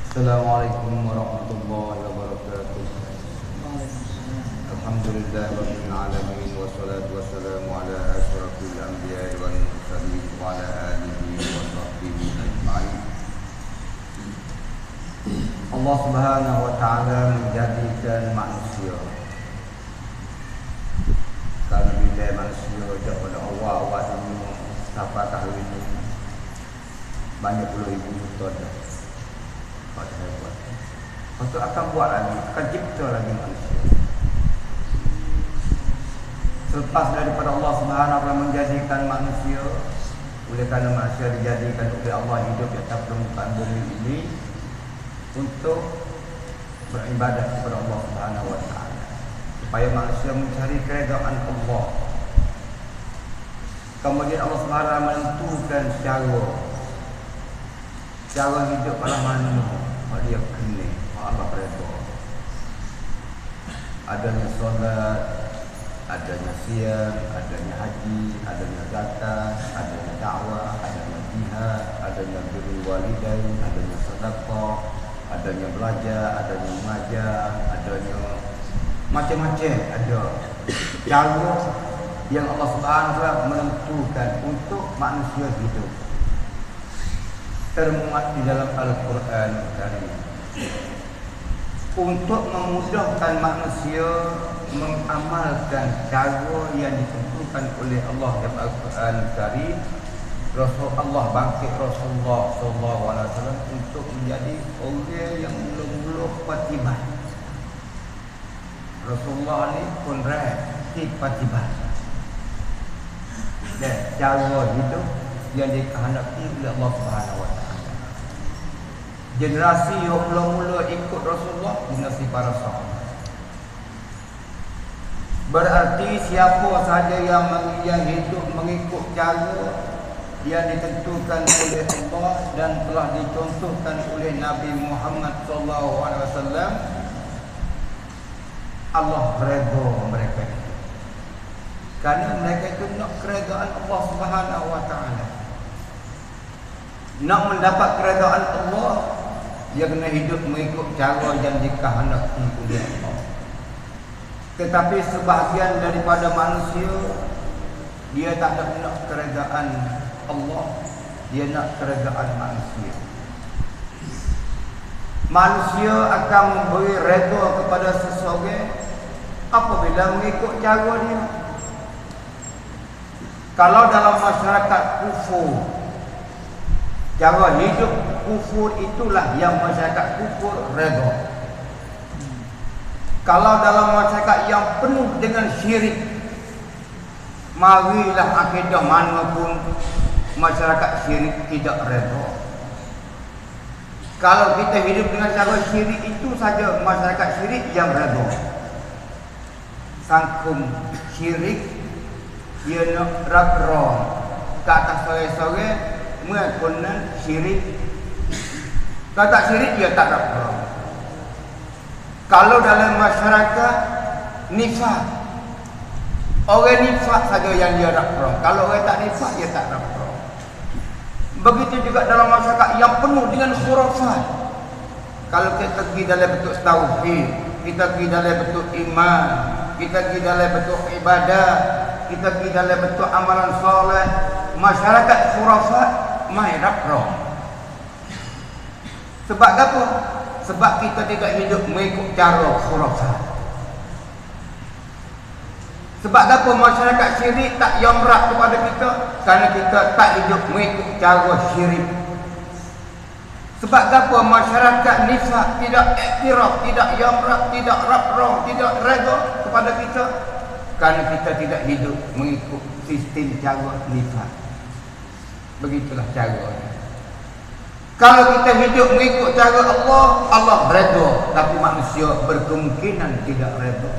Assalamualaikum warahmatullahi wabarakatuh. Alhamdulillahirabbil alamin wassalatu wassalamu ala asyrafil anbiya'i wal mursalin wa ala alihi wa sahbihi ajma'in. Allah Subhanahu wa taala menjadikan manusia. Kalau bila manusia daripada awal ini sampai tahun ini banyak puluh ribu tahun dah. Lepas tu akan buat lagi, akan cipta lagi manusia. Selepas daripada Allah Subhanahu wa taala menjadikan manusia, oleh kerana manusia dijadikan oleh Allah hidup di atas permukaan bumi ini untuk beribadat kepada Allah Subhanahu wa taala, supaya manusia mencari keredaan Allah. Kemudian Allah Subhanahu wa taala menentukan cara hidup pada mana dia kena Allah redha. Adanya solat, adanya siam, adanya haji, adanya zakat, adanya dakwah, adanya jihad, adanya birrul walidain, adanya sedekah, adanya belajar, adanya mengajar, adanya macam-macam ada cara yang Allah Subhanahu wa taala menentukan untuk manusia hidup. Termuat di dalam Al-Quran Karim untuk memudahkan manusia mengamalkan cara yang ditentukan oleh Allah dalam Al-Quran Karim. Rasul Allah bangkit Rasulullah sallallahu alaihi wasallam untuk menjadi orang yang mula-mula patibat. Rasulullah ni pun patibat. Dan cara hidup yang dikehendaki oleh Allah Subhanahu wa taala. Generasi yang mula-mula ikut Rasulullah, generasi para sahabat. Berarti siapa sahaja yang hidup mengikut cara yang ditentukan oleh Allah dan telah dicontohkan oleh Nabi Muhammad sallallahu alaihi wasallam, Allah redha mereka itu. Kerana mereka itu nak keredaan Allah Subhanahu wa taala. Nak mendapat keredaan Allah, dia kena hidup mengikut cara yang dikehendaki oleh Allah. Tetapi sebahagian daripada manusia, dia tak nak keredaan Allah, dia nak keredaan manusia. Manusia akan memberi redha kepada seseorang apabila mengikut cara dia. Kalau dalam masyarakat kufur, cara hidup kufur itulah yang masyarakat kufur redha. Kalau dalam masyarakat yang penuh dengan syirik, marilah akidah manapun masyarakat syirik tidak redha. Kalau kita hidup dengan cara syirik itu saja, masyarakat syirik yang redha. Sangkum syirik dia nak rakra ke atas sore-sore mengakunan syirik. Kalau tak syirik dia tak rakra. Kalau dalam masyarakat nifak, orang nifak saja yang dia rakra. Kalau orang tak nifak dia tak rakra. Begitu juga dalam masyarakat yang penuh dengan khurafat. Kalau kita pergi dalam bentuk tauhid, kita pergi dalam bentuk iman, kita pergi dalam bentuk ibadah, kita pergi dalam bentuk amalan soleh, masyarakat khurafat mai rakra. Sebab apa? Sebab kita tidak hidup mengikut cara khurafat. Sebab apa masyarakat syirik tak yamrak kepada kita? Kerana kita tak hidup mengikut cara syirik. Sebab apa masyarakat nifak tidak iktiraf, tidak yamrak, tidak rakra, tidak redha kepada kita? Kerana kita tidak hidup mengikut sistem cara nifak. Begitulah caranya. Kalau kita hidup mengikut cara Allah, Allah redha, tapi manusia berkemungkinan tidak redha.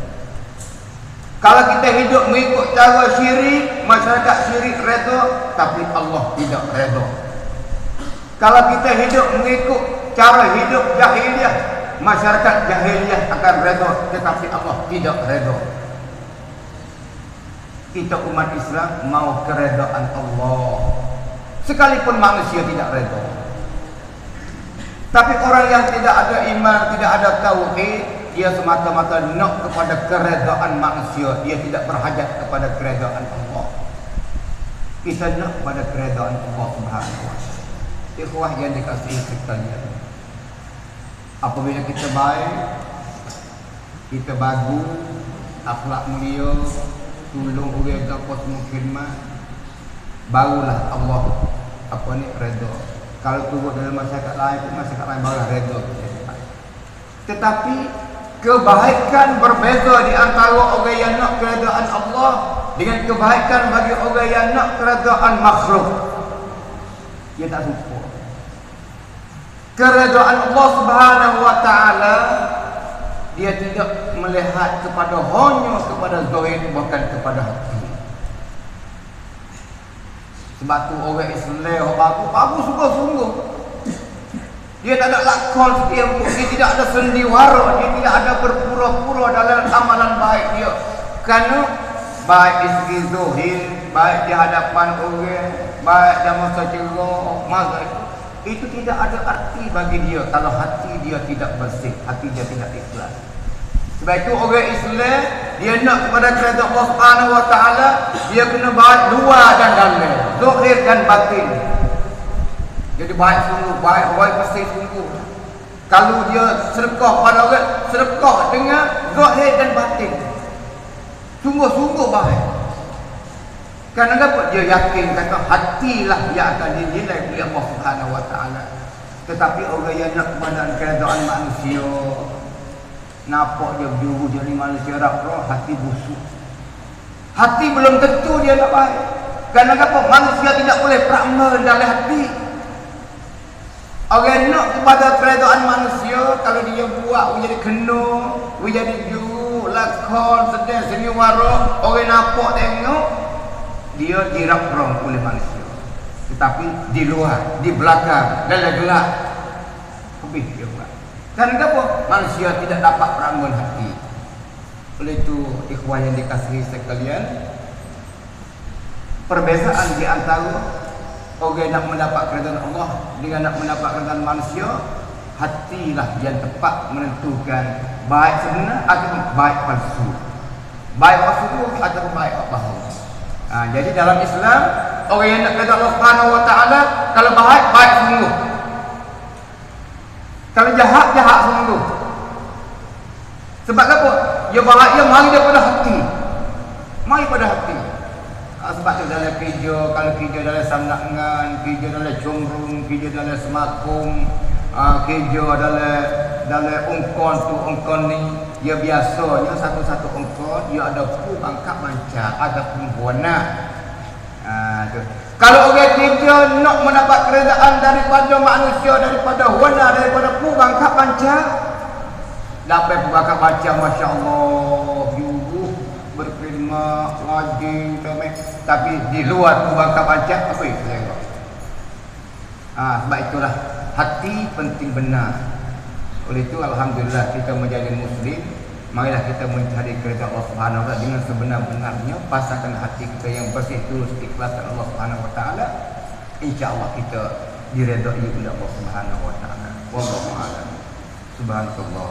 Kalau kita hidup mengikut cara syirik, masyarakat syirik redha, tapi Allah tidak redha. Kalau kita hidup mengikut cara hidup jahiliyah, masyarakat jahiliyah akan redha, tetapi Allah tidak redha. Kita umat Islam mau keredaan Allah, sekalipun manusia tidak redha. Tapi orang yang tidak ada iman, tidak ada tauhid, dia semata-mata nak kepada keredaan manusia, dia tidak berhajat kepada keredaan Allah. Kita nak kepada keredaan Allah Subhanahu wa taala. Ikhwah yang dikasihi sekalian, apabila kita baik, kita bagus, akhlak mulia, tolong orang dapat mukhimat, barulah Allah redha. Kalau turut dalam masyarakat lain barulah redha. Tetapi kebaikan berbeza di antara orang yang nak keredaan Allah dengan kebaikan bagi orang yang nak keredaan makhluk. Dia tak suka. Keredaan Allah Subhanahu wa taala, dia tidak melihat kepada hanya kepada zahir, bukan kepada hati. Sebab tu orang Islam bagus sungguh-sungguh. Dia tak ada lakon setiap, dia tidak ada sendiwara, dia tidak ada berpura-pura dalam amalan baik dia. Kerana baik di segi zahir, baik di hadapan orang, baik dalam masa cerah, masa itu tidak ada arti bagi dia kalau hati dia tidak bersih, hati dia tidak ikhlas. Sebab itu orang Islam, dia nak kepada keredaan Allah Subhanahu wa taala, dia kena baik luar dan dalam, zahir dan batin. Jadi baik sungguh, baik bersih sungguh. Kalau dia sedekah pada orang, sedekah dengan zahir dan batin. Sungguh-sungguh baik. Kerana apa? Dia yakin kata hatilah yang akan dinilai oleh Allah Subhanahu wa taala. Tetapi orang yang nak kepada keredaan manusia, nampak dia berjuru jadi manusia roh, hati busuk. Hati belum tentu dia nak baik. Kerana apa? Manusia tidak boleh peramal dalam hati. Orang nak kepada keredaan manusia, kalau dia buat jadi kena, jadi juru, lakon, sedang seniwara, orang nampak tengok, dia dirap-rong oleh manusia. Tetapi di luar, di belakang, dalam gelap, lebih dia buat. Kerana apa? Manusia tidak dapat peramal hati. Oleh itu, ikhwan yang dikasihi sekalian, perbezaan di antara orang nak mendapat keredaan Allah dengan nak mendapat keredaan manusia, hatilah yang tepat menentukan baik sebenar atau baik palsu, baik palsu atau baik bohong. Jadi dalam Islam, orang yang nak keredaan Allah Subhanahu wa taala, kalau baik sungguh, kalau jahat sungguh. Sebab apa? Dia baik, dia mari daripada hati, mari pada hati. Sebab tu dalam kerja, kalau kerja dalam samnangan, kerja dalam comrung, kerja dalam semakum, kerja dalam ungkon ni, dia biasanya satu-satu ungkon dia ada pangkat manca, ada pembuana. Kalau orang kerja nak mendapat keredaan daripada manusia, daripada wana, daripada pangkat manca, dapat pangkat manca, masya-Allah, berkhidmat, rajin, tapi di luar pangkat manca apa itu saya. Sebab itulah hati penting benar. Oleh itu alhamdulillah kita menjadi muslim, marilah kita mencari keredaan Allah Subhanahu wa taala dengan sebenar-benarnya, pasangkan hati kita yang bersih, tulus, ikhlas kepada Allah Subhanahu wa taala. Insya-Allah kita diredai oleh Allah Subhanahu wa taala. Wallahu a'lam. Subhanallah.